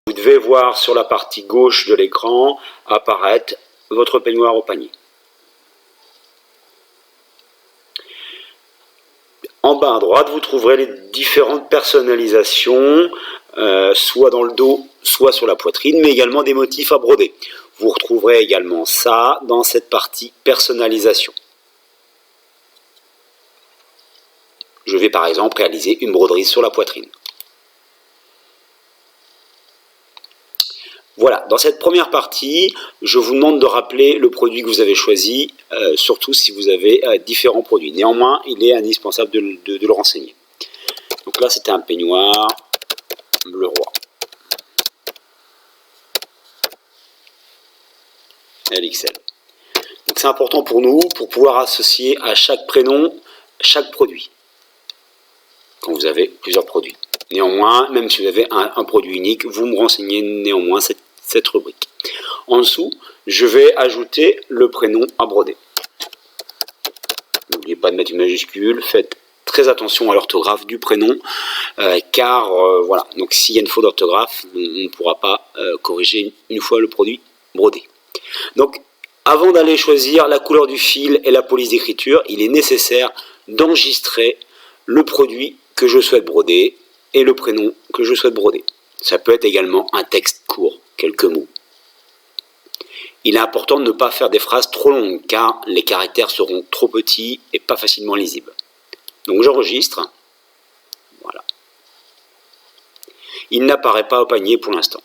Vous devez voir sur la partie gauche de l'écran apparaître votre peignoir au panier. En bas à droite, vous trouverez les différentes personnalisations, soit dans le dos, soit sur la poitrine, mais également des motifs à broder. Vous retrouverez également ça dans cette partie personnalisation. Je vais par exemple réaliser une broderie sur la poitrine. Voilà, dans cette première partie, je vous demande de rappeler le produit que vous avez choisi, surtout si vous avez différents produits. Néanmoins, il est indispensable de le renseigner. Donc là, c'était un peignoir bleu roi. LXL. Donc c'est important pour nous, pour pouvoir associer à chaque prénom, chaque produit. Quand vous avez plusieurs produits. Néanmoins, même si vous avez un produit unique, vous me renseignez néanmoins cette rubrique. En dessous, je vais ajouter le prénom à broder. N'oubliez pas de mettre une majuscule, faites très attention à l'orthographe du prénom, car voilà, donc s'il y a une faute d'orthographe, on ne pourra pas corriger une fois le produit brodé. Donc, avant d'aller choisir la couleur du fil et la police d'écriture, il est nécessaire d'enregistrer le produit que je souhaite broder et le prénom que je souhaite broder. Ça peut être également un texte court, quelques mots. Il est important de ne pas faire des phrases trop longues car les caractères seront trop petits et pas facilement lisibles. Donc j'enregistre. Voilà. Il n'apparaît pas au panier pour l'instant.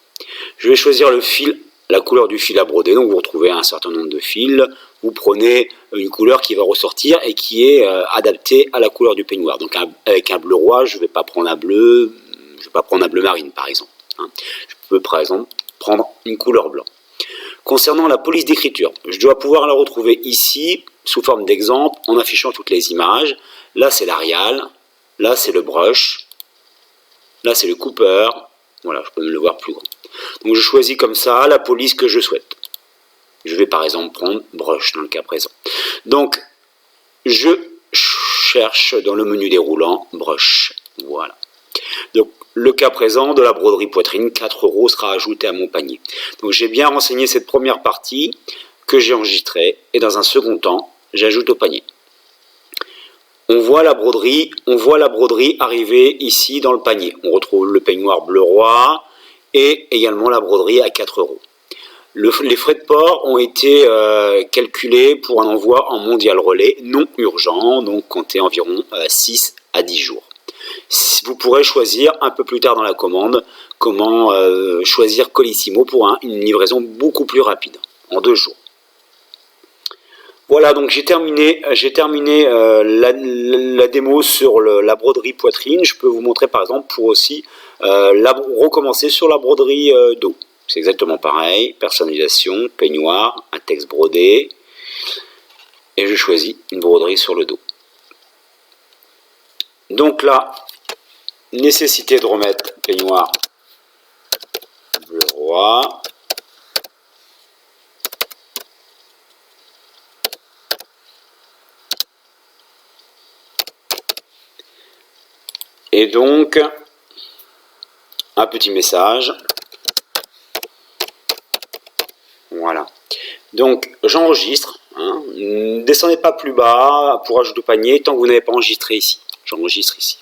Je vais choisir le fil, la couleur du fil à broder. Donc vous retrouvez un certain nombre de fils. Vous prenez une couleur qui va ressortir et qui est adaptée à la couleur du peignoir. Donc avec un bleu roi, je ne vais pas prendre un bleu, je vais pas prendre un bleu marine par exemple. Je peux par exemple prendre une couleur blanc. Concernant la police d'écriture, je dois pouvoir la retrouver ici sous forme d'exemple en affichant toutes les images. Là c'est l'Arial, là c'est le brush, là c'est le Cooper. Voilà, je peux me le voir plus grand. Donc je choisis comme ça la police que je souhaite. Je vais par exemple prendre brush dans le cas présent. Donc je cherche dans le menu déroulant brush. Voilà. Donc le cas présent de la broderie poitrine, 4 € sera ajouté à mon panier. Donc j'ai bien renseigné cette première partie que j'ai enregistrée et dans un second temps, j'ajoute au panier. On voit la broderie arriver ici dans le panier. On retrouve le peignoir bleu roi et également la broderie à 4 €. Les frais de port ont été calculés pour un envoi en mondial relais non urgent, donc comptez environ 6 à 10 jours. Vous pourrez choisir un peu plus tard dans la commande comment choisir Colissimo pour une livraison beaucoup plus rapide, en 2 jours. Voilà, donc j'ai terminé la démo sur la broderie poitrine. Je peux vous montrer par exemple pour aussi recommencer sur la broderie dos. C'est exactement pareil, personnalisation, peignoir, un texte brodé, et je choisis une broderie sur le dos. Donc là, nécessité de remettre peignoir bleu roi. Et donc, un petit message. Voilà. Donc, j'enregistre. Ne descendez pas plus bas pour ajouter au panier tant que vous n'avez pas enregistré ici. J'enregistre ici.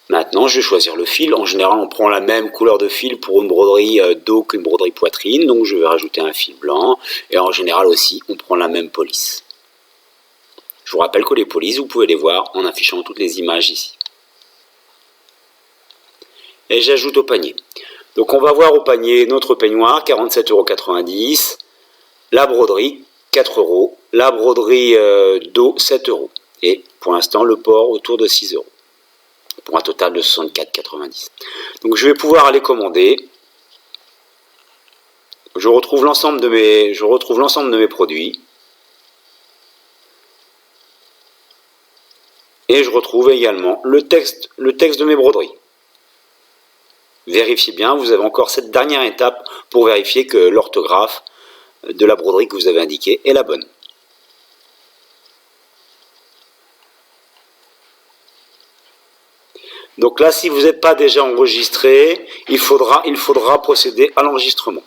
Maintenant, je vais choisir le fil. En général, on prend la même couleur de fil pour une broderie dos qu'une broderie poitrine. Donc, je vais rajouter un fil blanc. Et en général aussi, on prend la même police. Je vous rappelle que les polices, vous pouvez les voir en affichant toutes les images ici. Et j'ajoute au panier. Donc, on va voir au panier notre peignoir, 47,90 €. La broderie, 4 €. La broderie dos, 7 €. Et pour l'instant, le port autour de 6 €. Pour un total de 64,90 €. Donc je vais pouvoir aller commander. Je retrouve l'ensemble de mes produits. Et je retrouve également le texte de mes broderies. Vérifiez bien, vous avez encore cette dernière étape pour vérifier que l'orthographe de la broderie que vous avez indiquée est la bonne. Donc là, si vous n'êtes pas déjà enregistré, il faudra procéder à l'enregistrement.